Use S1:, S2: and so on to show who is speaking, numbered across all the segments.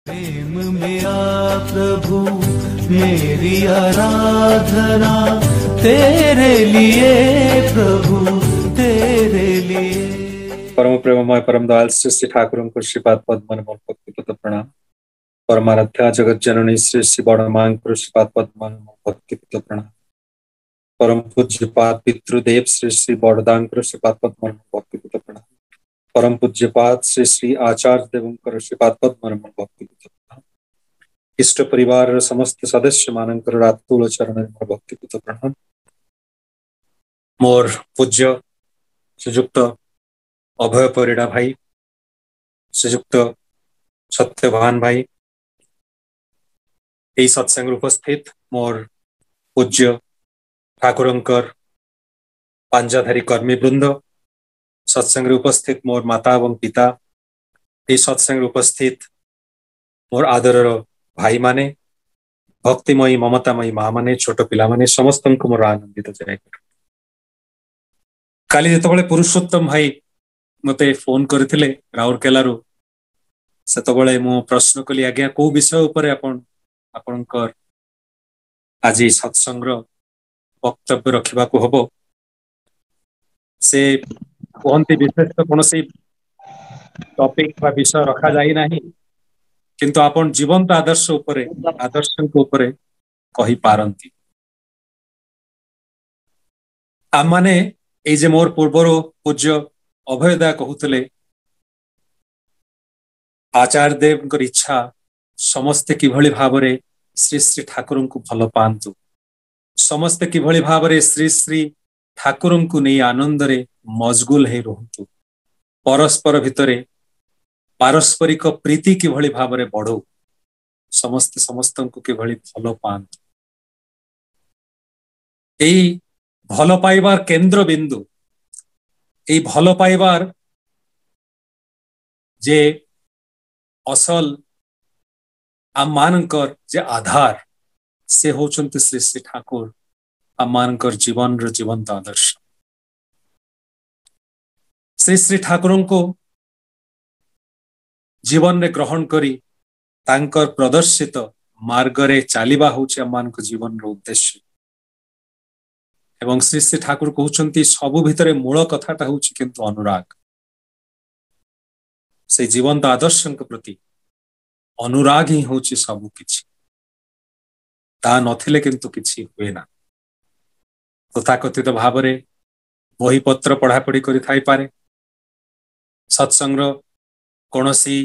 S1: प्रेम मेरा प्रभु मेरी आराधना तेरे लिए प्रभु तेरे लिए।
S2: परम प्रेममय परम दयाल श्री श्री ठाकुर को श्रीपाद पद्म भक्तिपद प्रणाम। परमाराध्या जगत जननी श्री श्री बड़ मां श्रीपाद पद्म भक्तिपद प्रणाम। परम पूज्यपाद पितृदेव श्री श्री बड़दांकर श्रीपाद पद्म भक्तिपद प्रणाम। परम पूज्यपाद श्री श्री आचार्य देवंकर श्रीपाद पद्म भक्तिपद प्रणाम। इष्ट परिवार समस्त सदस्य मानकर रातुल चरण भक्तिपद प्रणाम। मोर पूज्य श्रीजुक्त अभय परिड़ा भाई, श्रीजुक्त सत्यवान भाई, यही सत्संग उपस्थित मोर पूज्य ठाकुरंकर पांजाधारी कर्मी वृंद, सत्संग उपस्थित मोर माता एवं पिता, यही सत्संग उपस्थित मोर आदर भाई माने, भक्तिमयी ममतामयी माँ माने, छोट पिला माने, समस्त को मोर आनंदित जाए। काली जिते पुरुषोत्तम भाई मते फोन करथिले राउरकेलारू, सेतबळे मु प्रश्न कली आज्ञा को विषय उपरे आपणकर आज सत्संग वक्तव्य रखा हम से कहते विशेष तो कौन टॉपिक बा विषय रखा जाई नाही, किंतु आपण जीवंत आदर्श उपरे उपरे कहि पारंती। आम माने ए जे मोर पूर्वर पूज्य अभयदा कहते आचार्य देव इच्छा समस्ते किभली भावरे श्री श्री ठाकुर को भल पांतु, समस्ते किभली भावरे श्री श्री ठाकुर को नहीं आनंद रे मजगुल हे रहतु, परस्पर भितरे पारस्परिक प्रीति किभली भावरे बढ़ो, समस्ते समस्त को किभली भल पांतु। एई भल पाइबार केंद्र बिंदु, एई भल पाइबार जे असल आम मानकर जे आधार से होचंती श्री श्री ठाकुर, आम मानकर जीवन रो जीवंत आदर्श। श्री श्री ठाकुर को जीवन रे ग्रहण करी तांकर प्रदर्शित मार्ग रे चालिबा होची आम मानकर जीवन रो उद्देश्य। एवं श्री श्री ठाकुर कहउचंती सबु भितरे मूल कथाटा होची किंतु अनुराग। से जीवंत आदर्श प्रति अनुराग ही होची सबु किछि, ता नथिले किंतु किछि हुए ना। तथाकथित भावरे बही पत्र पढ़ापढ़ी करि थाई पारे, सत्संग कोनोसी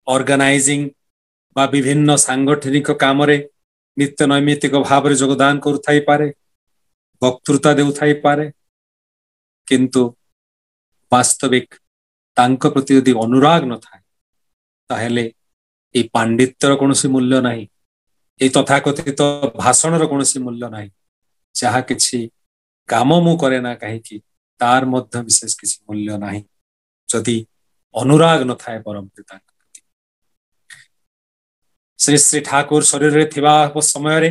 S2: ऑर्गेनाइजिंग बा विभिन्न सांगठनिक काम रे नित्य नैमित्तिक भाव योगदान करू थाई पारे, वक्तृता देउ थाई पारे, किंतु वास्तविक तांक प्रति यदि अनुराग न थाए ताहेले ए पांडित्यर कोनोसी मूल्य नाही, ए तथाकथित भाषणर कोनोसी मूल्य नाही। जहा किछि काम मु करे ना कहीं तार मध्य विशेष किसी मूल्य नाही जदि अनुराग न थाए परम पिता प्रति। श्री श्री ठाकुर शरीर रे थिबा समय रे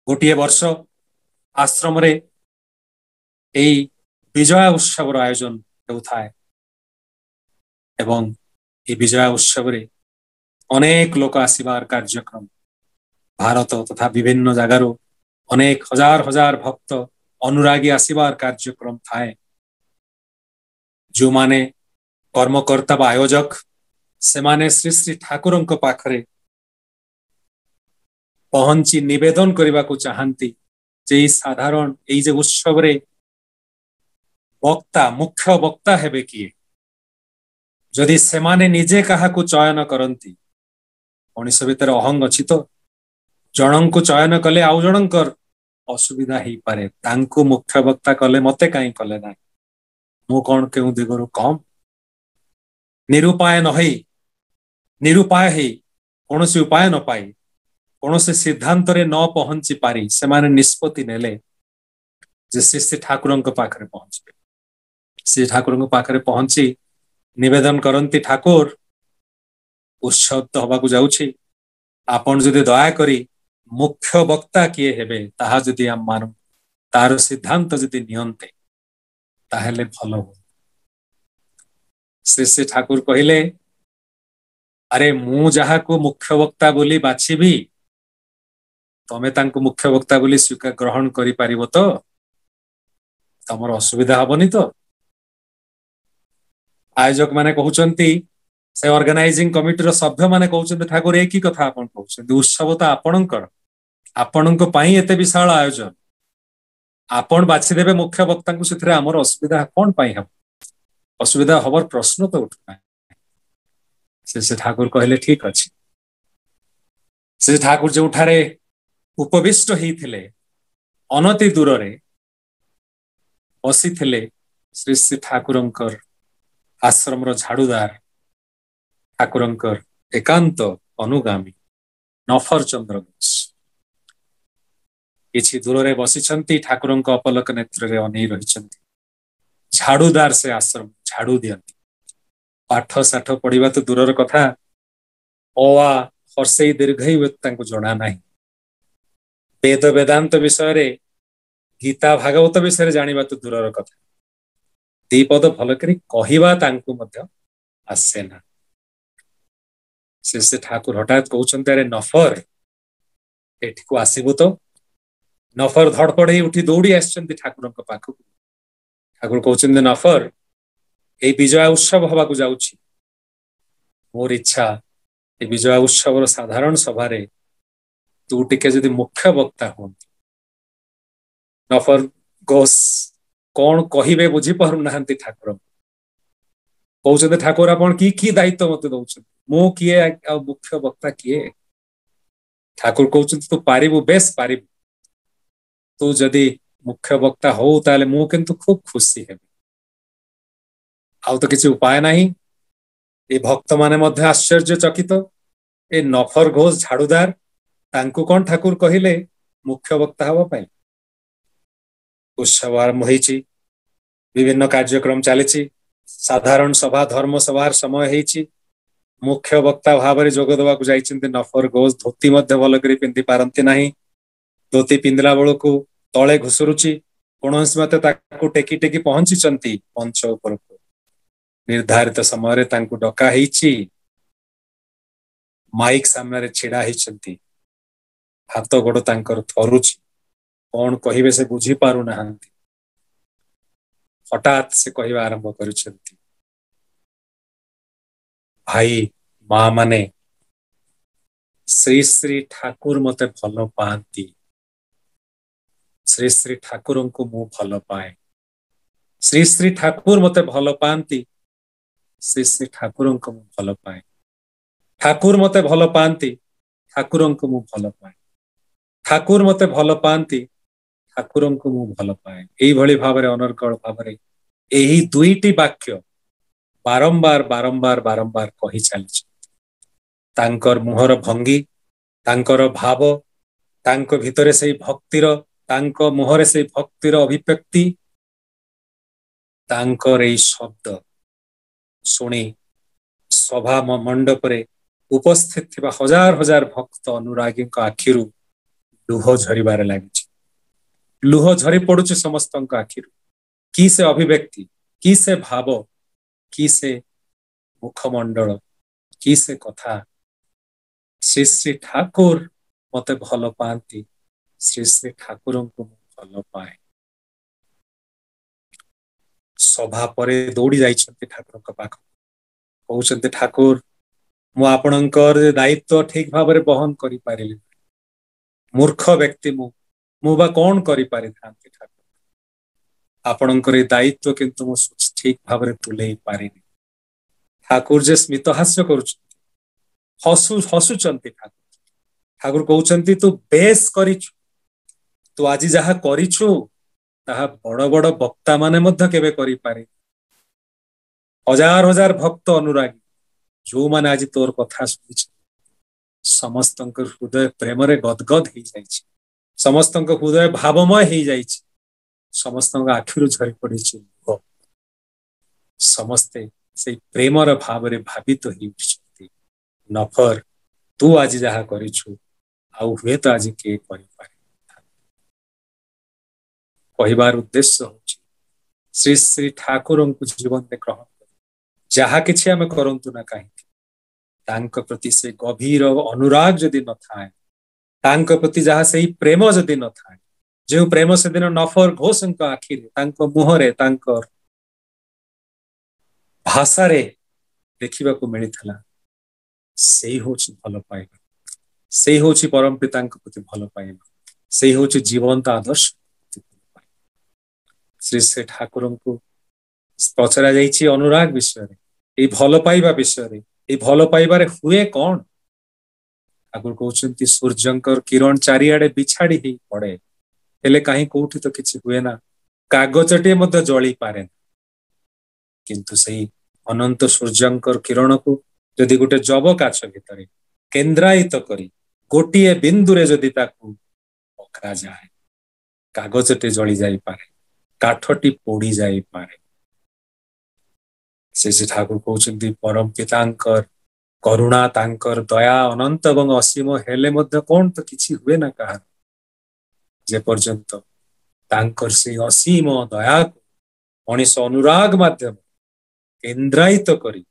S2: गोटिए वर्ष आश्रम रे एई विजय उत्सव आयोजन होउथाए एवं ए विजय उत्सव रे अनेक लोक आसीबार कार्यक्रम, भारत तथा विभिन्न जगार अनेक हजार हजार भक्त अनुरागी आसीबार कार्यक्रम थाए। जो माने कर्मकर्ता बा आयोजक से माने श्री श्री ठाकुर पाखरे पहुंची निवेदन करने को चाहती जे साधारण ये उत्सव रे वक्ता मुख्य वक्ता हेबे किए, जदि से माने निजे कहा को चयन करती मनीष भितर अहंग अछि तो जन को चयन कले आउ जनकर असुविधा ही पारे, तांको मुख्य वक्ता कले मते काई कले ना, मु कौन केउ दिगरु कम निरुपाय नहई निरुपाय ही कौनसी उपाय न पाई कौनसी सिद्धांत रे न पहुंची पारी से माने निष्पत्ति नेले जे श्री श्री ठाकुर पाखरे पहुंचे। श्री ठाकुर पाखरे पहुंची निवेदन करती ठाकुर उत्सव तो हवा को जाउछि, आपण जदि दया करी मुख्य वक्ता किए हेबे ताहा जदि आम मान तार सिद्धांत जदि नियंते ताहेले भलो हो। श्री श्री ठाकुर कहिले अरे मु जहा को मुख्य वक्ता बोली बाछिबी तमे तांको मुख्य वक्ता बोली स्वीकार ग्रहण करि पारिबो तो तमर असुविधा हबनी तो आयोजक माने कहउचंती से ऑर्गेनाइजिंग कमिटी रो सभ्य माने कहउचंती ठाकुर एक ही कथा आपण कहउचंती उत्सव तो आपणकर आपणको पाई एते विशाल आयोजन आपण बाछि देबे मुख्य वक्ता को सेथरे हमर असुविधा कोन पाई हम असुविधा हबर प्रश्न तो उठना से ठाकुर कहले ठीक अछि से ठाकुर जो उठारे उपविष्ट होइथिले अनति दूर रे बसी थिले श्री श्री ठाकुरंकर आश्रम रो झाड़ूदार ठाकुरंकर एकांत अनुगामी नफर चंद्र घोष किछि दूर रे बसिछंती ठाकुरंक अपलक नेत्र रे अनै रहिछंती झाड़ूदार से आश्रम झाड़ू दियंती पाठ साठ पढ़िबा तो दूरर कथा ओआ हर्षई दीर्घई तांको जणा नाही वेद वेदांत विषय रे गीता भागवत विषय जानिबा तो दूरर कथा दी पद भल करी कहिबा तांको मध्य आसे ना से ठाकुर हठात कहउछन्ते अरे नफर एठी को आसीबो तो नफर धड़पड़ ही उठी दौड़ी आछन्ती ठाकुरंक पाखु ठाकुर कहउछन्ते नफर ए विजय उत्सव हवा को जाउछि मोर इच्छा ए विजय उत्सव साधारण सभा रे तू टिके जदि मुख्य वक्ता हो नफर घोष कौन कहिबे बुझी पारु नाहंती ठाकुर कहउछन्ते ठाकुर आपण की दायित्व मते दउछन्ते मो किए आ मुख्य वक्ता किए ठाकुर कहउछन्ते तू पारिबु बेस पारिबु तू जदि मुख्य वक्ता हो ताले मु किंतु खूब खुशी हेबी आउ तो किसी उपाय नहीं ए भक्त माने मध्य आश्चर्य चकित ए नफर घोष झाड़ूदार तांको कौन ठाकुर कहिले मुख्य वक्ता हवा पाई उत्सव आरंभ होईची विभिन्न कार्यक्रम चलीची साधारण सभा धर्म सभार समय होईची मुख्य वक्ता भाव में जोग देवा जाइछन्ते नफर घोष धोती मध्य भल करी पिंधि पारंती नाही धोती पिंधला बेलू तले घुसुरुची कौनसी मते ताकू टेकी टेकी पहुंची मंच ऊपर निर्धारित समय तांको डका हेची माइक सामने रे छिड़ा हेचंती हाथ गोड़ तांकर थरुची कौन कहिबे से बुझी पारु नाहंती हठात से कहवा आरंभ करिसंती भाई मां माने श्री श्री ठाकुर मते भल पाती श्री श्री ठाकुर को मु भल पाए श्री श्री ठाकुर मते भल पाती श्री श्री ठाकुर को मु भल पाए ठाकुर मते भल पाती ठाकुर को मु भल पाए ठाकुर मते भल पाती ठाकुर को मु भल पाए एई भली भाव रे अनर्गल भाव रे एही दुईटी वाक्य बारंबार बारंबार बारंबार कहि चलछि तांकर मुहर भंगी तांकर भाव तांको भितरे से भक्तिर तांको मुहरे से भक्तिर अभिव्यक्ति तांकर एई शब्द सुनी सभा मंडप रे उपस्थित थिबा हजार हजार भक्त अनुरागी आखिरु लुह झरिबार लागिछि लुह झरी पड़ुछि समस्तक आखिरु की से अभिव्यक्ति की से भाव की से मुखमंडल की से कथा श्री श्री ठाकुर मते भल पाती श्री श्री ठाकुर को भल पाए सभा परे दौड़ी जाइछन्ते ठाकुर का पाख कहउछन्ते ठाकुर मु आपणकर दायित्व ठीक भाव रे बहन करि पारिली मूर्ख व्यक्ति मु बा कौन करि पारि थांती ठाकुर आपणकर दायित्व किंतु मु ठीक भाव रे तुले पारिनी ठाकुर जे स्मित हास्य करुछन्ति हसुचन्ति ठाकुर ठाकुर कहउछन्ति तू बेस करिछु तू आज जहा करिछु ताहा बड़ बड़ वक्ता माने मध्य केबे करि पारि हजार हजार भक्त अनुरागी जो माने आज तोर कथा सुनिछ समस्तंक हृदय प्रेम रे गदगद हो जाइछि समस्तंक हृदय भावमय हो जाइछि समस्तंक आखिरु झरी पड़िछि समस्ते से प्रेमर भाव रे भावित हो उठिछन्ति नफर तू आज जहा करिछु आउ हुए तो आज के करि पारि कहिबार उद्देश्य होछि श्री श्री ठाकुर को जीवन में ग्रहण जहा किछि आमे करंतु ना काहे तांको प्रति से गभीर अनुराग जदि न थाए तांको प्रति जहाँ से प्रेम जदि न थाए जो प्रेम से दिन नफर घोषଙ୍କ आखिरे तांको मुहरे तांको भाषा रे देखिबा को मिलिथला सेही होछि भल पाइबा सेही होछि परम पितांको प्रति भल पाइबा सेही होछि जीवंत आदर्श श्री श्री ठाकुरଙ୍କୁ पचरा जाइछि अनुराग विषय रे ए भल पाइबा विषय रे ए भल पाइबारे हुए कोन ठाकुर कहउछन्ति सूर्यंकर किरण चारिआडे बिछाड़ी ही पड़े हेले काहे कोठी तो किछि हुए ना कागजटे मध्य जळी पारे किंतु सही अनंत सूर्यंकर किरण को जदि गोटे जब काछ भितरे केन्द्रायित करी गोटिए बिंदु रे जदि ताकू पकड़ा जाए कागजटे जळी जाई पारे काठटी पोड़ी जाई पारे से ठाकुर कहउछन्ति परम पितांकर करुणा तांकर दया अनंत एवं असीम हेले मध्य कोन तो किछि हुए ना कहा जे पर्यंत तांकर से असीम दया को मनीष अनुराग माध्यम केन्द्रायित करी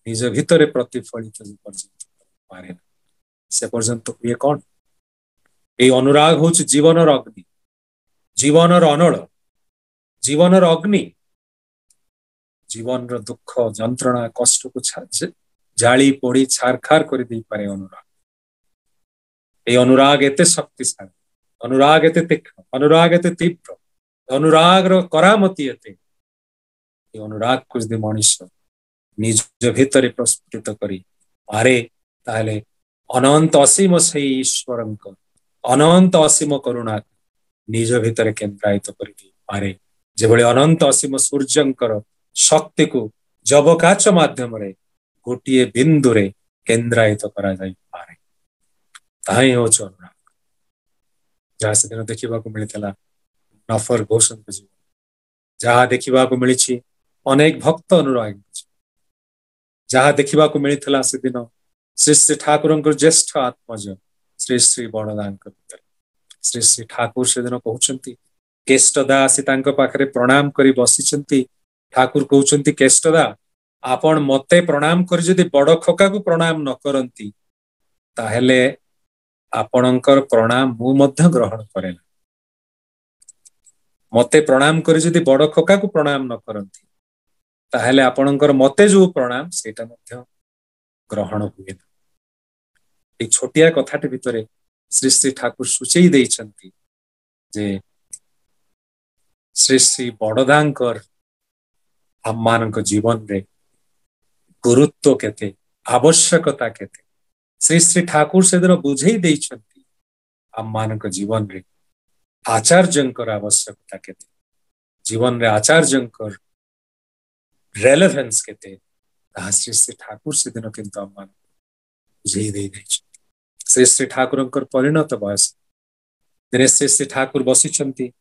S2: निज भितरे प्रतिफलित पर्यंत पारे से पर्यंत हुए कौन ए अनुराग होछि जीवनर अग्नि जीवनर अनल जीवनर अग्नि जीवन दुख जंत्रणा कष्ट को जाली पोड़ी छारखार कर दे पारे अनुराग ए अनुराग एते शक्तिशाली अनुराग एते तीक्ष्ण अनुराग एते तीव्र अनुराग रो करामती एते ए अनुराग को यदि मनुष्य निज भितर प्रस्फुटित करी पारे ताहले अनंत असीम से ईश्वरंक अनंत असीम करुणा निज भितर केन्द्रायित कर पारे जेभଳି अनंत असीम सूर्यंकर शक्ति को जबकाच माध्यम रे गोटिए बिंदु रे केन्द्रायित करा जाई पारे ताही होछ अनुराग जहाँ से दिन देखा मिलता नफर घोषण जीवन जहाँ देखा मिली अनेक भक्त अनुराग जहाँ देखा मिलता से दिन श्री श्री ठाकुर ज्येष्ठ आत्मज श्री श्री बड़दा श्री श्री ठाकुर से दिन कहते केष्टदा आसी पाखरे प्रणाम करी बसी ठाकुर कहते केष्टदा आपण मते प्रणाम कर जदि बड़ खका को प्रणाम न करती ताहेले आपणकर प्रणाम मु मध्य ग्रहण करे मते प्रणाम करी जदि बड़ खका को प्रणाम न करती ताहेले आपणकर मते जो प्रणाम सेटा मध्य ग्रहण हुए ना एक छोटिया कथाटे भितरे श्री श्री ठाकुर सूचई देइछंती जे श्री श्री बड़दांकर हम मानक जीवन रे गुरुत्व केते आवश्यकता केते श्री श्री ठाकुर से दिन बुझे देइछंती हम मानक जीवन रे आचार्यंकर आवश्यकता केते जीवन रे आचार्यंकर रेलेवेंस केते श्री श्री ठाकुर से दिन किंतु हम मान बुझे दे श्री श्री ठाकुरंकर परिणत बयस दिने श्री श्री ठाकुर बसिछंती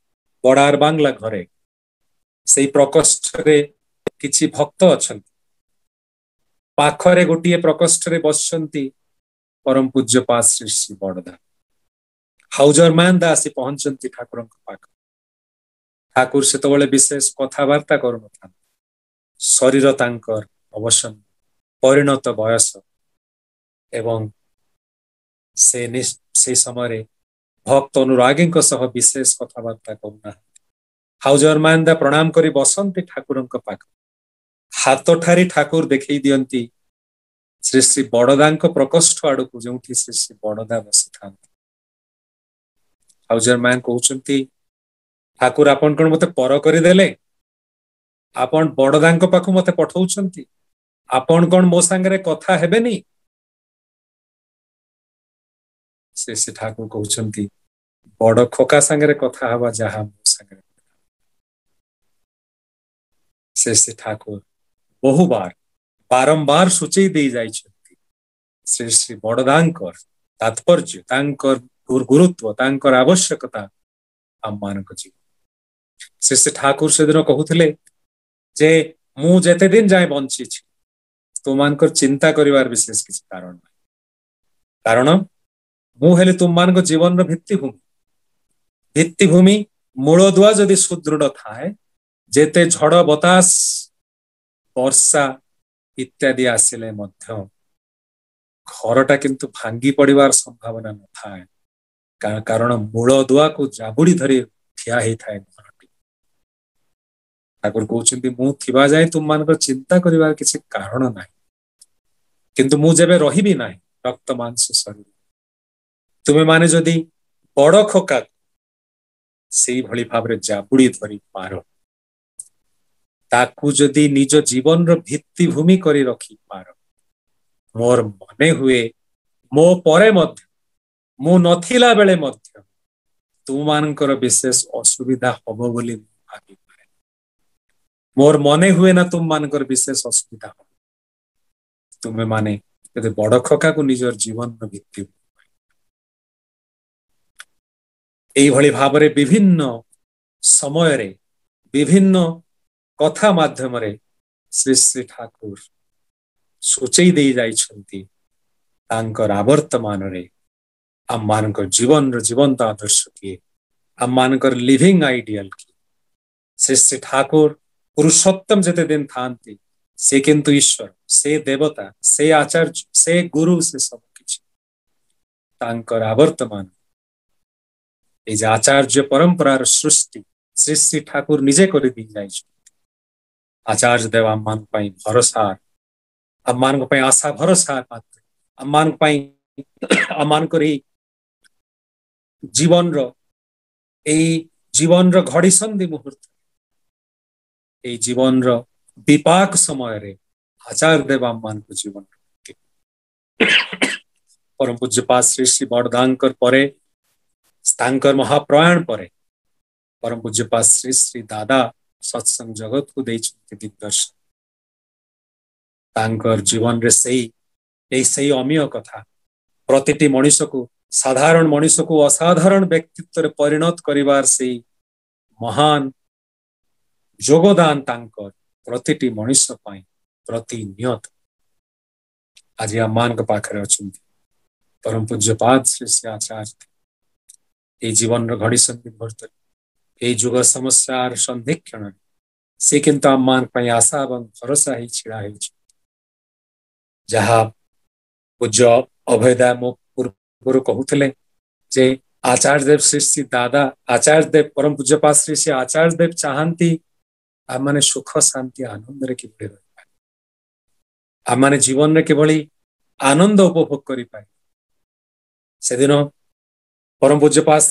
S2: बड़ार बांगला घरे से प्रकोष्ठ रे किछि भक्त अछंती पाखरे गोटिए प्रकोष्ठ रे बसछंती परम पूज्य पास श्री श्री बड़दा हाउजर मान दासी पहुंचती ठाकुर पाख ठाकुर से विशेष कथबार्ता करू शरीर तांकर अवसन परिणत बयस एवं से समय भक्त अनुरागी विशेष कथबार्ता करूना हाउजर मान दा प्रणाम करी बसंती ठाकुर पाख हाथ ठारी ठाकुर देखई दियंती श्री श्री बड़दा प्रकोष्ठ आड़ को जो श्री श्री बड़दा बसी था हाउजर मान कहते ठाकुर आपन कौन मते पर करदेले आपन बड़दा पाख मते पठाउछंती आपन कौन मो सांगरे कथा हेबेनी से ठाकुर कहउछंती बड़ खोका सांगरे कथा हवा जहा मो सांगरे से ठाकुर बहु बार बारंबार सूचई दे जाइछंती श्री श्री बड़दांकर तात्पर्य तांकर गुरुत्व तांकर आवश्यकता आम मानक जीवन श्री श्री ठाकुर से दिन कहते जे मु जेते दिन जाए बंची तुम मानकर चिंता करिवार विशेष किसी कारण नहीं कारण मु हेले तुम मानक जीवन भित्तिभूमि मूलदुआ जदि सुदृढ़ थाए जेते झड़ बतास वर्षा इत्यादि आसिले मध्य घरटा किंतु भांगी पड़िबार संभावना न थाए कारण मूल दुआ को जाबुड़ी धरी ठिया ही थाए घरटी। ठाकुर कहउछन्ति मु थिबा जाय तुम मानकर चिंता करिवार किछि कारण नाही, किंतु मु जेबे रहिबि नाही रक्त मांस शरीर तुमे माने जदि बड़ खका सेई भली भाबरे जाबुड़ी धरी पार ताकू जदि निज जीवन रो भित्ति भूमि करी रखी पार मोर मने हुए मो परे मध्य मु नथिला बेले मध्य तुम मानकर विशेष असुविधा हबो बोली भाबी पारे। मोर मने हुए ना तुम मानकर विशेष असुविधा हबो तुमे माने यदि बड़ खका को निजर जीवन रो भित्ति एई भली भाबरे विभिन्न समय रे विभिन्न कथा माध्यम रे श्री श्री ठाकुर सूचई दे जाइछन्ति तांकर आवर्तमान रे आम मानकर जीवन रो जीवंत आदर्श किए आम मानकर लिविंग आइडियल की श्री श्री ठाकुर पुरुषोत्तम जते दिन थांती से किंतु ईश्वर से देवता से आचार्य से गुरु से सब किछि तांकर आवर्तमान ए जे आचार्य परंपरार सृष्टि श्री श्री ठाकुर निजे करि दी जाइछ। आचार्य देव आम मान पई भरोसा आम मान पई आशा भरोसा पात्र आम मान पई आम मान करी जीवन रो घड़ी संधि मुहूर्त ए जीवन रो विपाक समय रे आचार्य देव आम मान को जीवन परम पूज्यपाद श्री श्री बड़दांकर परे तांकर महाप्रयाण परे परम पूज्यपाद श्री श्री दादा सत्संग जगत को देइछन्ति दिग्दर्शन तांकर जीवन रे सही अमीय कथा प्रतिटी मनुष्य को साधारण मनुष्य को असाधारण व्यक्तित्व रे परिणत करिवार से महान योगदान तांकर प्रतिटी मनुष्य पाई प्रतिनियत आज आमान के पाखरे अछन्ति परम पूज्यपाद श्री श्री आचार्य ए जीवन रो घड़ी संधि मुहूर्त ए जुग समस्या संधिक्षण से किंतु आमान पई आशा एवं भरोसा ही छिड़ा है जहा पूज्य अभयदा मो पूर्व कहूले जे आचार्य देव श्री श्री दादा आचार्य देव परम पूज्यपाद श्री श्री आचार्य देव चाहती आम माने सुख शांति आनंद रे किभली रही आम माने जीवन रे किभली आनंद उपभोग करि पाए से दिन परम पूज्यपाद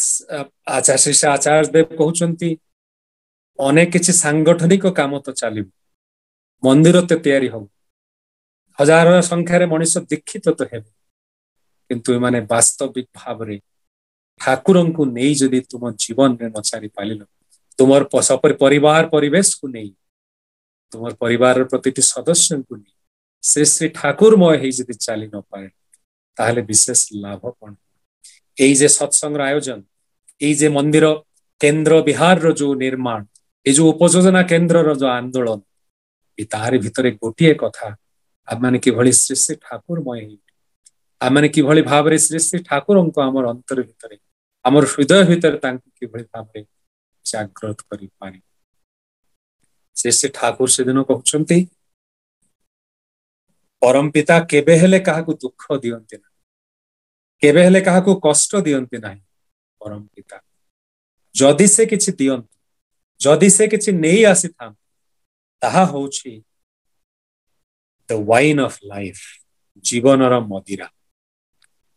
S2: आचार्य श्री श्री आचार्य देव कहउछन्ति अनेक किछि सांगठनिक काम तो चलिब मंदिर तो तैयारी हो हजार संख्यार मनुष्य दीक्षित तो हेबे किंतु माने वास्तविक भाव रे ठाकुर को नहीं जदि तुम जीवन रे नचारी पालिल तुमर परिवार परिवेश को नहीं तुमर परिवार प्रतिटी सदस्य को नहीं श्री श्री ठाकुरमय ही जदि चली न पाए ताहले विशेष लाभ कौन ए जे सत्संग आयोजन ए जे मंदिर केंद्र बिहार रो जो निर्माण ए जो उपयोजना केंद्र रो जो आंदोलन ए ताहारी भितरे गोटिए कथा आम माने किभली श्री श्री ठाकुरमय आम माने किभली भाबरे श्री श्री ठाकुर को आमर अंतर भितरे आमर हृदय भितरे तांको किभली भाबरे जागृत करि पारि श्री श्री ठाकुर से दिन कहउछन्ति परम पिता केबे हेले काहाकू दुख दियंती ना केबे हेले काहाकू कष्ट दियंती नाही परम पिता जदि से किछि दियंती जदि से किछि नेई आसी था ताहा होछि द वाइन ऑफ लाइफ जीवन र मदिरा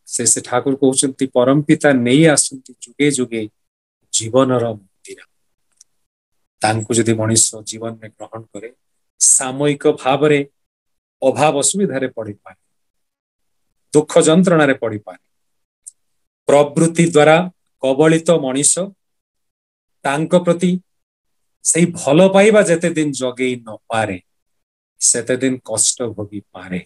S2: से ठाकुर कहउछन्ति परम पिता नेई आसंती जुगे जुगे जीवन र मदिरा तांको जदि मनुष्य जीवन में ग्रहण करे सामयिक भाव रे अभाव असुविधा रे पड़ी पाए दुख जंत्रणा रे पड़ी पाए प्रवृत्ति द्वारा कबलित मनुष्य तांको प्रति सही भल पाइबा जेते दिन जगेई न पारे सेते दिन कष्ट भोगी पारे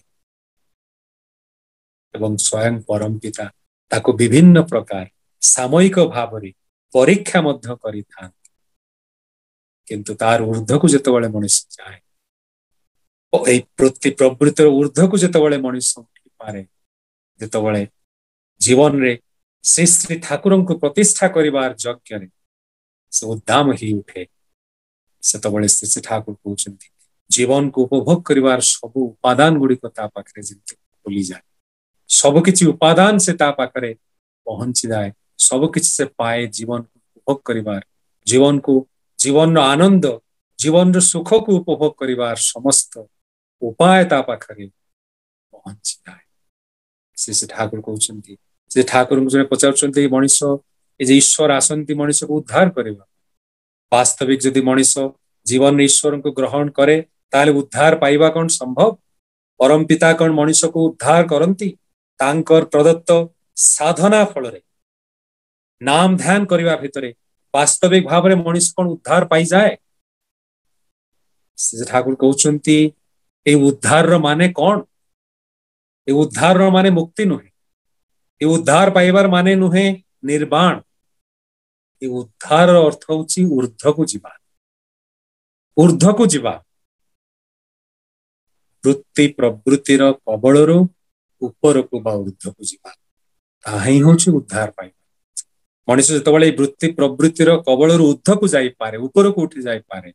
S2: एवं स्वयं परम पिता ताको विभिन्न प्रकार सामयिक भाव रे परीक्षा मध्य करि था किंतु तार ऊर्ध्व को जेतेबेले मनुष्य जाए ए प्रवृत्तिर ऊर्ध्व को जेतेबेले मनुष्य उठी पारे जेतेबेले जीवन रे श्री श्री ठाकुर को प्रतिष्ठा करिवार यज्ञ रे से उद्दाम ही उठे सेतेबेले श्री श्री ठाकुर कहउछन्ति जीवन को उपभोग करिवार सब उपादान गुडी को ता पाखरे जेते खुली जाए सबकिछि उपादान से ता पाखरे पहुंची जाए, सबकिछि से पाए जीवन को उपभोग करिबार, जीवन को जीवन आनंद, जीवन सुख को उपभोग करिबार समस्त उपाय ता पाखरे पहुंची जाए। से ठाकुर कहउछंती, से ठाकुर मुझे पचारुछंती मनीष ए जे ईश्वर आसंती मनीष को उद्धार करिबा। वास्तविक जदि मनीष जीवन ईश्वर को ग्रहण करे ताले उद्धार पाइबा कोन संभव? परम पिता कोन मनीष को उद्धार करंती? तांकर प्रदत्त साधना फल रे, नाम ध्यान करिबा भितरे वास्तविक भाव में मनीष कोन उद्धार पाई जाए? से ठाकुर कहउछंती ए उद्धार रो माने कोन? ए उद्धार रो माने मुक्ति नुहे, ए उद्धार पाइबार माने नुहे निर्वाण। ए उद्धार अर्थ होची ऊर्ध्व को जीवा, ऊर्ध्व को जीवा, वृत्ति प्रवृत्तिर कबलरू ऊपर को बा ऊर्ध्व को जीवा, ताही होची उद्धार पाइबा। मनुष्य जेतबेले वृत्ति प्रवृत्तिर कबलरू ऊर्ध्व को जाई पारे, ऊपर को उठी जाई पारे,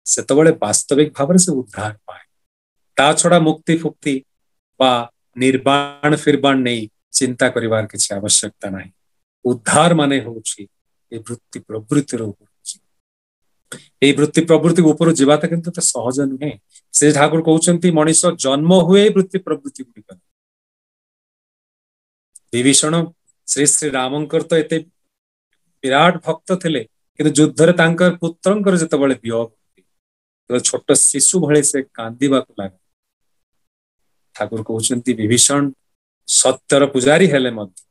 S2: सेतबेले वास्तविक भाव से उद्धार पाए। ता छड़ा मुक्ति फुक्ति बा निर्वाण फिरबाण नहीं चिंता करिवार किसी आवश्यकता नहीं। उद्धार माने होची ए वृत्ति प्रवृत्तिर ऊपर, ए वृत्ति प्रवृत्ति ऊपर जीवाता किंतु तो सहज नुहे। से ठाकुर कहउछंती मनीष जन्म हुए वृत्ति प्रवृत्ति गुड़िक। विभीषण श्री श्री रामंकर तो एते विराट भक्त थिले, किंतु युद्धरे तांकर पुत्रंकर जेतबेले वियोग तो छोट शिशु भले से कांदीबाकु लागे। ठाकुर कहउछंती विभीषण सत्यर पुजारी हेले मध्य,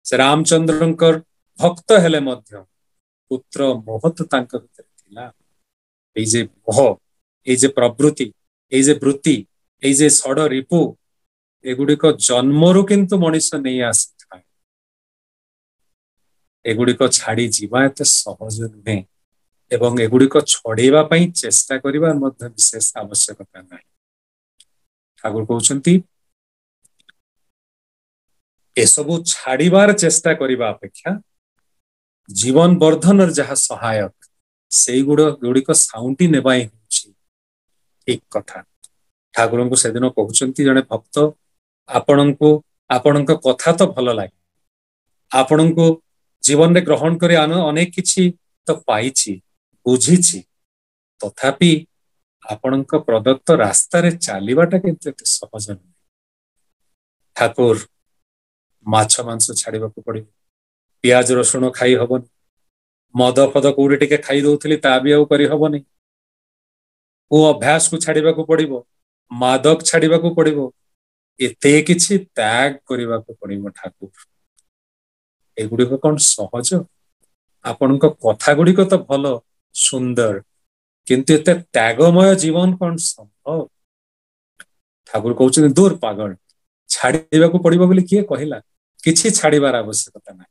S2: से रामचंद्रंकर भक्त हेले मध्य पुत्र मोह तो तांकर भितर थिला। ए जे मोह, ए जे प्रवृत्ति, ए जे वृत्ति, ए जे षड रिपु, एगुड़िक जन्मरू किंतु मनीष नहीं आसी थाए। एगुड़िक छाड़ी जीवा एते सहज नुहे एवं एगुड़िक छड़ेबा पई चेष्टा करिबा मध्य विशेष आवश्यकता नाही। ठाकुर कहउछंती ए सबु छाड़ीबार चेष्टा करिबा अपेक्षा जीवन वर्धन जहा सहायक से गुड़िक साउंटी नेबाई होछि ठीक कथा। ठाकुर को सेदिन कहउछंती जने भक्त आपणको कथा तो भल लागे, आपणको जीवन में ग्रहण करे अनेक किछि तो पाइछि बुझिछि, तथापि आपणको प्रदत्त रास्ता रे चालीबाटा किंतु एते सहज नहीं। ठाकुर माछ मांस छाड़ीबा को पड़िबो, पियाज रसुण खाई हबनी, मद फद कोउडी टिके खाई दउथली ता भी आउ करि हबनी, ओ अभ्यास को छाड़ीबा को पड़िबो, मादक छाड़ीबा को पड़िबो, एते किछि त्याग करिबा को पड़िबो। ठाकुर एगुड़िक कौन सहज? आपणको कथा गुड़िक तो भल सुंदर, किंतु एते त्यागमय जीवन कौन संभव? ठाकुर कहउछन दूर पागल, छाड़ीबा को पड़िबो बोली किए कहिला? किछि छाड़ीबार आवश्यकता नाही,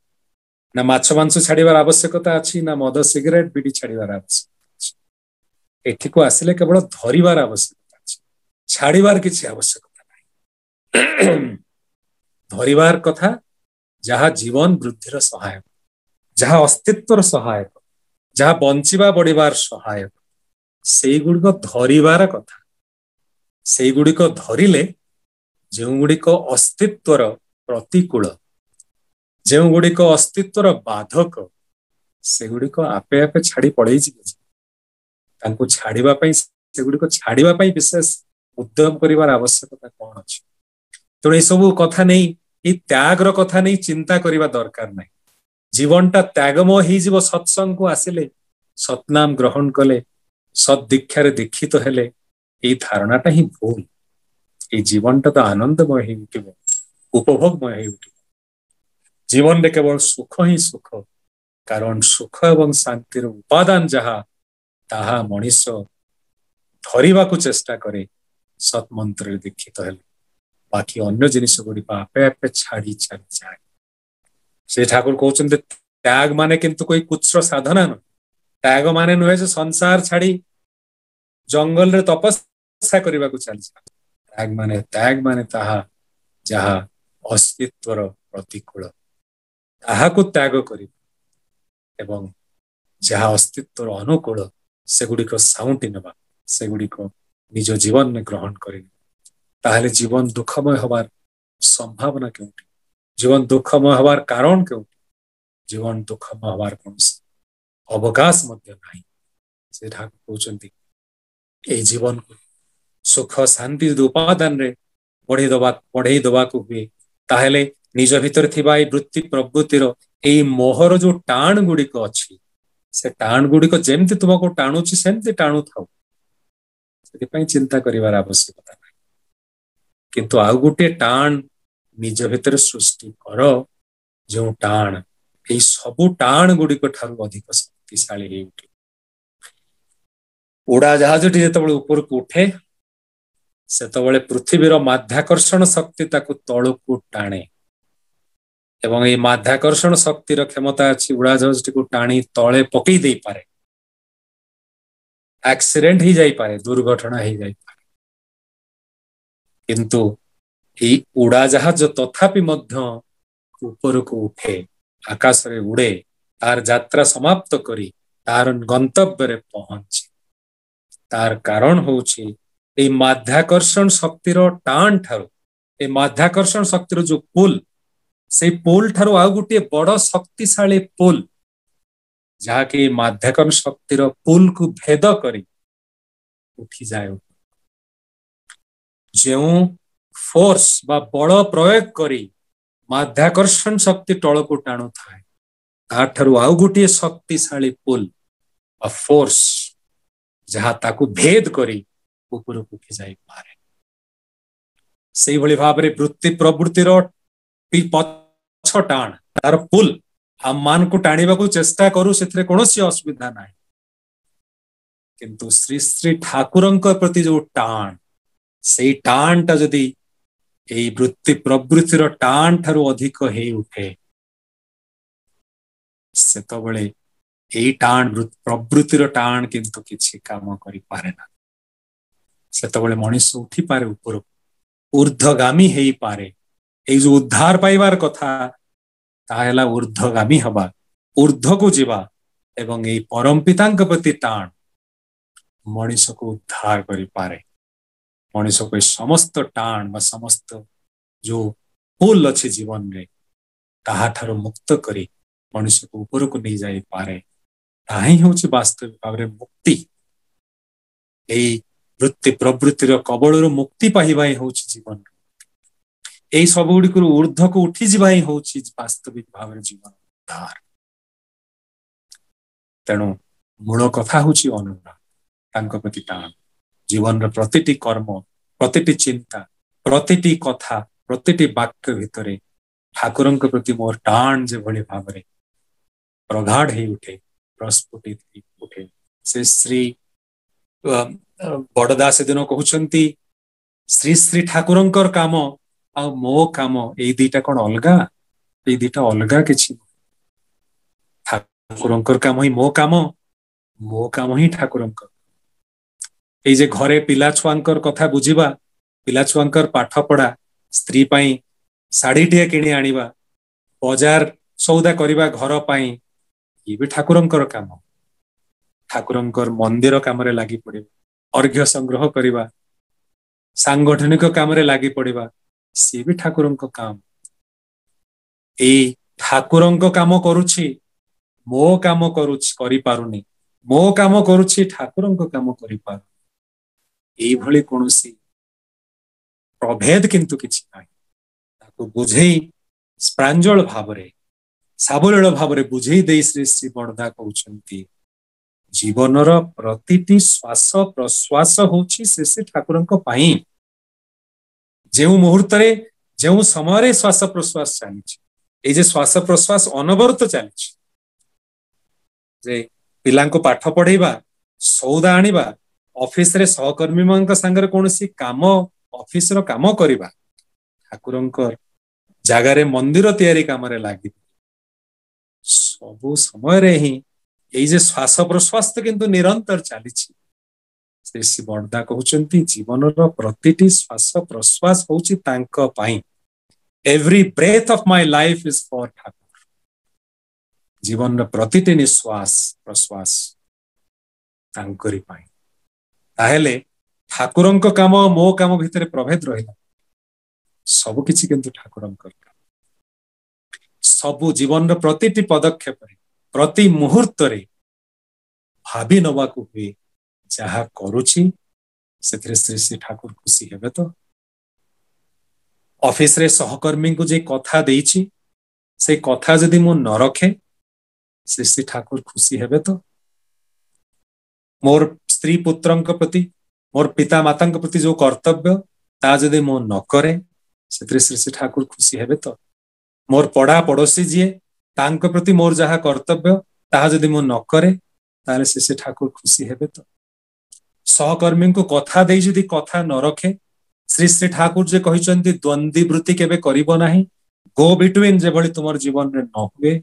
S2: ना माछ मांस छाड़ीबार आवश्यकता अछि, ना मद सिगरेट बीड़ी छाड़ीबार आवश्यकता अछि। एठी को आसिले केवल धरिबार आवश्यकता अछि, छाड़ीबार किछि आवश्यकता नाही। धरिबार कथा जहा जीवन वृद्धिर सहायक, जहा अस्तित्वर सहायक, जहा बंचिबा बढ़िबार सहायक, सेई गुड़िक धरिबार कथा। सेई गुड़िक धरिले जेउ गुड़िक अस्तित्वर प्रतिकूल, जेउ गुड़िक अस्तित्वर बाधक, से गुड़िक आपे आपे छाड़ी पड़ै जिवे। तांको छाड़ीबा पई, से गुड़िक छाड़ीबा पई विशेष उद्यम करिवार आवश्यकता कोन अछि? तो ए सब कथा नहीं, ये त्यागर कथा नहीं चिंता करिबा दरकार नहीं। जीवनटा त्यागमय ही जीव सत्संग को आसिले, सतनाम ग्रहण कले, सत दीक्षारे दीक्षित तो हेले, ये धारणाटा ही भूल। ये जीवनटा तो आनंदमय ही उठिबो, उपभोगमय ही उठिबो। जीवन रे केवल सुख ही सुख, कारण सुख एवं शांतिर उपादान जहा ताहा मनीष धरिबा को चेष्टा करे सत मंत्र दीक्षित हेले, बाकी अन्य जिनिस गुड़िक आपे आपे छाड़ी छाड़ी जाए। से ठाकुर कहउछन्ते त्याग माने किंतु कोई कुछ साधना न, त्याग माने नुहे जे संसार छाड़ी जंगल रे तपस्या करिबा को चली। त्याग माने ताहा जहा अस्तित्वर प्रतिकूल, ताहा को त्याग करि एवं जहा अस्तित्वर अनुकूल से गुड़िक साउंटी नेबा, से गुड़िक निज जीवन में ग्रहण करि, ताहले जीवन दुखमय हबार संभावना केउठी जीवन दुखमय हबार कारण केउठी जीवन दुखमय हबार कोनोसी अवकाश मध्य नाही से ठाकुर कहउचंती ए जीवन को सुख शांति उपादान रे बढ़ई दबा को हुए ताहेले निज भितर थिबा ए वृत्ति प्रवृत्तिर ए मोहर जो टाण गुड़िक अछि से टाण गुड़िक जेमति तुमको टाणुछि सेमति टाणु थाउ सेति चिंता करिवार आवश्यकता नाही किंतु आउ गोटे टाण निज भितर सृष्टि कर जो टाण ए सबु टाण गुड़िक ठारु अधिक शक्तिशाली हे उठे उड़ा जहाजटी जेतबेले ऊपर को उठे सेतबेले पृथ्वीर माध्याकर्षण शक्ति ताकू तळकू टाणे एवं ये माध्याकर्षण शक्तिर क्षमता अछि उड़ा जहाजटी को टाणी तळे पकई देई पारे एक्सीडेंट ही जाई पारे दुर्घटना ही जाई पारे किंतु ए उड़ा जहाज तथापि मध्य ऊपर को उठे आकाश रे उड़े तार यात्रा समाप्त करी तार गंतव्य रे पहुंचे तार कारण होची ए माध्याकर्षण शक्तिर टाण ठारो ए माध्याकर्षण शक्तिर जो पुल से पुल ठारो आ गुटे बड़ शक्तिशाली पुल जहा कि माध्याकर्षण शक्तिर पुल को भेद करी उठी जाए जो फोर्स बा बड़ प्रयोग करी माध्याकर्षण शक्ति तल को टाणु थाए ताठारु आउ गुटे शक्तिशाली पुल बा फोर्स जहा ताकू भेद करी ऊपर उठी जाई पारे सेही भली भाबरे वृत्ति प्रवृत्तिर पछ टाण तार पुल हम मान को टाणीबा को चेष्टा करू सेथरे कोनोसी असुविधा नाही किंतु श्री श्री ठाकुरंक प्रति जो टाण सेही टाणटा जदी एई वृत्ति प्रवृत्तिर टाण ठारु अधिक हे उठे सेतबेले एई टाण प्रवृत्तिर टाण किंतु किछि काम करि पारे ना सेतबेले मनुष्य उठी पारे ऊपर ऊर्ध्वगामी हेई पारे एई जो उद्धार पाइबार कथा ताहेला ऊर्ध्वगामी हबा ऊर्ध्व को जीवा एवं एई परम पितांक प्रति टाण मनुष्य को उद्धार करि पारे मनुष्य को समस्त टाण बा समस्त जो पुल अच्छे जीवन रे ताहा ठारो मुक्त करी मनुष्य को ऊपर को नहीं जाई पारे ताही होची वास्तविक भावरे मुक्ति एई वृत्ति प्रवृत्तिर कबळरो मुक्ति पाइबा ही होची जीवन एई सब गुडी को ऊर्ध्व को उठी जीवा ही होची वास्तविक भावरे जीवन उद्धार तेणु मूल कथा होची अनुराग तांको प्रति टाण जीवन रो प्रतिटी कर्म प्रतिटी चिंता प्रतिटी कथा प्रतिटी वाक्य भितरे ठाकुरंक प्रति मोर टाण जे भली भावरे प्रगाढ़ ही उठे प्रस्फुटित ही उठे से श्री बड़दास दिन कहउछंती श्री श्री ठाकुरंकर काम आ मो काम ए दीटा कोन अलगा ए दीटा अलगा किछि ठाकुरंकर काम ही मो काम ही ठाकुरंकर ए जे घरे पिला छुआंकर कथा बुझिबा पिला छुआंकर पाठ पढ़ा स्त्री पाई साड़ी टिए किणी आनिबा बाजार सौदा करिबा घर पाई ये भी ठाकुरंकर काम ठाकुरंकर मंदिर काम रे लागि पड़िबा अर्घ्य संग्रह करिबा सांगठनिक काम रे लागि पड़िबा सी भी ठाकुरंक काम ए ठाकुरंक काम करूछि मो काम करूछि करि पारुनी मो काम करूछि ठाकुरंक काम करि पारु एई भली कोनोसी प्रभेद किंतु किछि नाही ताको बुझेई प्रांजल भावरे साबलील भावरे बुझेई देई श्री श्री बड़दा कहउछंती जीवनर प्रतिटी श्वास प्रश्वास होछि से ठाकुरंक पाई जेउ मुहूर्त रे जेउ समय रे श्वास प्रश्वास चालिछि ए जे श्वास प्रश्वास अनवरत चालिछि जे पिलांको पाठ पढेबा सौदा आनिबा ऑफिस रे सहकर्मी मानक संगे कोनोसी काम ऑफिस रो काम करिबा ठाकुरंकर जागा रे मंदिर तयारी काम रे लागि सबु समय रे ही एई जे श्वास प्रश्वास तो किंतु निरंतर चालिछि श्री श्री बड़दा कहउचंती जीवनर प्रतिटी श्वास प्रश्वास होछि तांको पाई every breath of my life is for Thakur जीवन प्रतिटी निश्वास प्रश्वास तांकरी पाई ताहेले ठाकुरंक काम मो काम भितरे प्रभेद रहिला ସବୁ କିଛି କିନ୍ତୁ ଠାକୁରଙ୍କର ସବୁ ଜୀବନର ପ୍ରତିଟି ପଦକ୍ଷେପରେ ପ୍ରତି ମୁହୂର୍ତ୍ତରେ ଭାବି ନବାକୁ ହୁଏ ଯାହା କରୁଛି ସେଥିରେ ଶ୍ରୀ ଶ୍ରୀ ଠାକୁର ଖୁସି ହେବେ ତ ଅଫିସରେ ସହକର୍ମୀଙ୍କୁ ଯେ କଥା ଦେଇଛି ସେ କଥା ଯଦି ମୁଁ ନ ରଖେ ଶ୍ରୀ ଶ୍ରୀ ଠାକୁର ଖୁସି ହେବେ ତ ମୋର ସ୍ତ୍ରୀ ପୁତ୍ରଙ୍କ ପ୍ରତି ମୋର ପିତା ମାତାଙ୍କ ପ୍ରତି ଯୋଉ କର୍ତ୍ତବ୍ୟ ତା ଯଦି ମୁଁ ନ କରେ ସେଥିରେ ଶ୍ରୀ ଶ୍ରୀ ଠାକୁର ଖୁସି ହେବେ ତ ମୋର ପଢା ପଡୋଶୀ ଯିଏ ତାଙ୍କ ପ୍ରତି ମୋର ଯାହା କର୍ତ୍ତବ୍ୟ ତାହା ଯଦି ମୁଁ ନ କରେ ତାହେଲେ ଶ୍ରୀ ଶ୍ରୀ ଠାକୁର ଖୁସି ହେବେ ତ ସହକର୍ମୀଙ୍କୁ କଥା ଦେଇ ଯଦି କଥା ନ ରଖେ ଶ୍ରୀ ଶ୍ରୀ ଠାକୁର ଯେ କହିଛନ୍ତି ଦ୍ୱନ୍ଦ୍ୱୀ ବୃତ୍ତି କେବେ କରିବ ନାହିଁ ଗୋ ବିଟୱିନ୍ ଯେଭଳି ତୁମର ଜୀବନରେ ନ ହୁଏ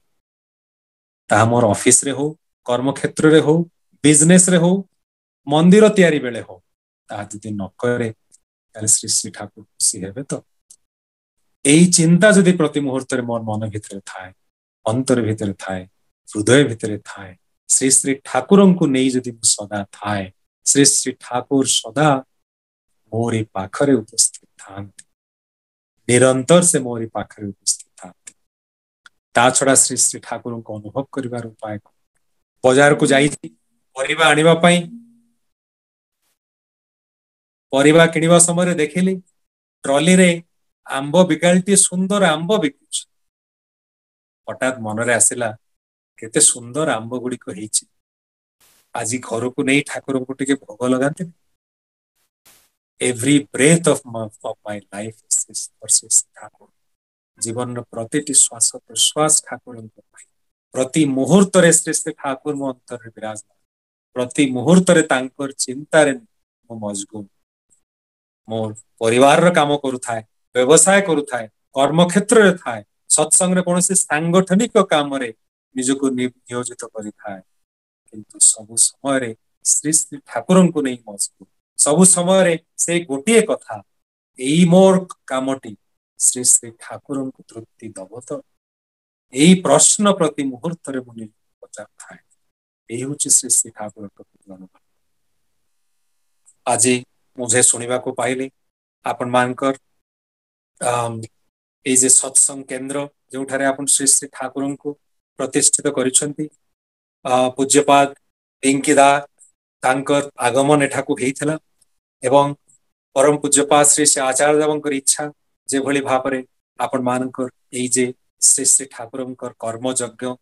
S2: ତାହା ମୋର ଅଫିସରେ ହଉ କର୍ମକ୍ଷେତ୍ରରେ ହଉ ବିଜନେସରେ ହଉ ମନ୍ଦିର ତିଆରି ବେଳେ ହଉ ତାହା ଯଦି ନ କରେ ତାହେଲେ ଶ୍ରୀ ଶ୍ରୀ ଠାକୁର ଖୁସି ହେବେ ତ ଏଇ ଚିନ୍ତା ଯଦି ପ୍ରତି ମୁହୂର୍ତ୍ତରେ ମୋର ମନ ଭିତରେ ଥାଏ ଅନ୍ତର ଭିତରେ ଥାଏ ହୃଦୟ ଭିତରେ ଥାଏ ଶ୍ରୀ ଶ୍ରୀ ଠାକୁରଙ୍କୁ ନେଇ ଯଦି ମୁଁ ସଦା ଥାଏ ଶ୍ରୀ ଶ୍ରୀ ଠାକୁର ସଦା ମୋରି ପାଖରେ ଉପସ୍ଥିତ ଥାନ୍ତି ନିରନ୍ତର ସେ ମୋରି ପାଖରେ ଉପସ୍ଥିତ ଥାନ୍ତି ତା ଛଡା ଶ୍ରୀ ଶ୍ରୀ ଠାକୁରଙ୍କୁ ଅନୁଭବ କରିବାର ଉପାୟ ବଜାରକୁ ଯାଇଛି ପରିବା ଆଣିବା ପାଇଁ ପରିବା କିଣିବା ସମୟରେ ଦେଖିଲି ଟ୍ରଲିରେ ଆମ୍ବ ବିକାଳିଟିଏ ସୁନ୍ଦର ଆମ୍ବ ବିକୁଛି ହଠାତ୍ ମନରେ ଆସିଲା କେତେ ସୁନ୍ଦର ଆମ୍ବ ଗୁଡିକ ହେଇଛି ଆଜି ଘରକୁ ନେଇ ଠାକୁରଙ୍କୁ ଟିକେ ଭୋଗ ଲଗାନ୍ତି every breath of my life Thakur ଜୀବନର ପ୍ରତିଟି ଶ୍ୱାସ ପ୍ରଶ୍ୱାସ ଠାକୁରଙ୍କ ପାଇଁ ପ୍ରତି ମୁହୂର୍ତ୍ତରେ ଶ୍ରୀ ଶ୍ରୀ ଠାକୁର ମୋ ଅନ୍ତରରେ ବିରାଜମାନ ପ୍ରତି ମୁହୂର୍ତ୍ତରେ ତାଙ୍କର ଚିନ୍ତାରେ ମୁଁ ମଜଗୁଲ ମୋ ପରିବାରର କାମ କରୁଥାଏ ବ୍ୟବସାୟ କରୁଥାଏ କର୍ମକ୍ଷେତ୍ରରେ ଥାଏ ସତ୍ସଙ୍ଗରେ କୌଣସି ସାଂଗଠନିକ କାମରେ ନିଜକୁ ନିୟୋଜିତ କରିଥାଏ କିନ୍ତୁ ସବୁ ସମୟରେ ଶ୍ରୀ ଶ୍ରୀ ଠାକୁରଙ୍କୁ ନେଇ ମଜଗୁଲ ସବୁ ସମୟରେ ସେଇ ଗୋଟିଏ କଥା ଏଇ ମୋର କାମଟି ଶ୍ରୀ ଶ୍ରୀ ଠାକୁରଙ୍କୁ ତୃପ୍ତି ଦବ ତ ଏଇ ପ୍ରଶ୍ନ ପ୍ରତି ମୁହୂର୍ତ୍ତରେ ମୁଁ ନିଜକୁ ପଚାରିଥାଏ ଏଇ ହଉଛି ଶ୍ରୀ ଶ୍ରୀ ଠାକୁରଙ୍କ ପ୍ରତି ଅନୁଭବ ଆଜି ମୁଁ ଯେ ଶୁଣିବାକୁ ପାଇଲି ଆପଣ ମାନଙ୍କର ଏଇ ଯେ ସତ୍ସଙ୍ଗ କେନ୍ଦ୍ର ଯୋଉଠାରେ ଆପଣ ଶ୍ରୀ ଶ୍ରୀ ଠାକୁରଙ୍କୁ ପ୍ରତିଷ୍ଠିତ କରିଛନ୍ତି ପୂଜ୍ୟପାଦ ପିଙ୍କିଦା ତାଙ୍କର ଆଗମନ ଏଠାକୁ ହେଇଥିଲା ଏବଂ ପରମ ପୂଜ୍ୟପାଦ ଶ୍ରୀ ଶ୍ରୀ ଆଚାର୍ଯ୍ୟ ଦେବଙ୍କର ଇଚ୍ଛା ଯେଭଳି ଭାବରେ ଆପଣ ମାନଙ୍କର ଏଇ ଯେ ଶ୍ରୀ ଶ୍ରୀ ଠାକୁରଙ୍କର କର୍ମଯଜ୍ଞ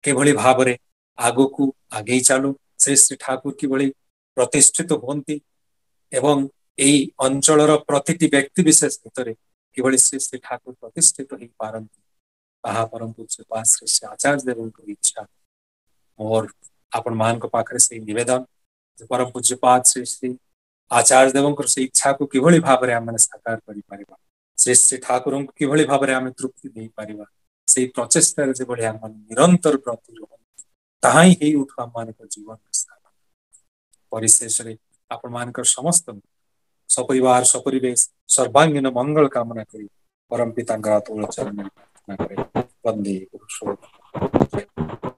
S2: କିଭଳି ଭାବରେ ଆଗକୁ ଆଗେଇ ଚାଲୁ ଶ୍ରୀ ଶ୍ରୀ ଠାକୁର କିଭଳି ପ୍ରତିଷ୍ଠିତ ହୁଅନ୍ତି ଏବଂ ଏଇ ଅଞ୍ଚଳର ପ୍ରତିଟି ବ୍ୟକ୍ତି ବିଶେଷ ଭିତରେ କିଭଳି ଶ୍ରୀ ଶ୍ରୀ ଠାକୁର ପ୍ରତିଷ୍ଠିତ ହେଇପାରନ୍ତି ତାହା ପରମ ପୂଜ୍ୟପାଦ ଶ୍ରୀ ଶ୍ରୀ ଆଚାର୍ଯ୍ୟ ଦେବଙ୍କର ଇଚ୍ଛା ମୋର ଆପଣ ମାନଙ୍କ ପାଖରେ ସେଇ ନିବେଦନ ଯେ ପରମ ପୂଜ୍ୟପାଦ ଶ୍ରୀ ଶ୍ରୀ ଆଚାର୍ଯ୍ୟ ଦେବଙ୍କର ସେଇ ଇଚ୍ଛାକୁ କିଭଳି ଭାବରେ ଆମେ ସାକାର କରିପାରିବା ଶ୍ରୀ ଶ୍ରୀ ଠାକୁରଙ୍କୁ କିଭଳି ଭାବରେ ଆମେ ତୃପ୍ତି ଦେଇପାରିବା ସେଇ ପ୍ରଚେଷ୍ଟାରେ ଯେଭଳି ଆମେ ନିରନ୍ତର ବ୍ରତୀ ରୁହନ୍ତି ତାହା ହିଁ ହେଇ ଉଠୁ ଆମମାନଙ୍କ ଜୀବନର ସ୍ଥାନ ପରିଶେଷରେ ଆପଣ ମାନଙ୍କର ସମସ୍ତ ସପରିବାର ସପରିବେଶ ସର୍ବାଙ୍ଗୀନ ମଙ୍ଗଳ କାମନା କରି ପରମ ପିତାଙ୍କର ଅତୁଳ ଚରଣରେ ପ୍ରାର୍ଥନା କରେ ବନ୍ଦେ ପୁରୁଷୋତ୍ତମ।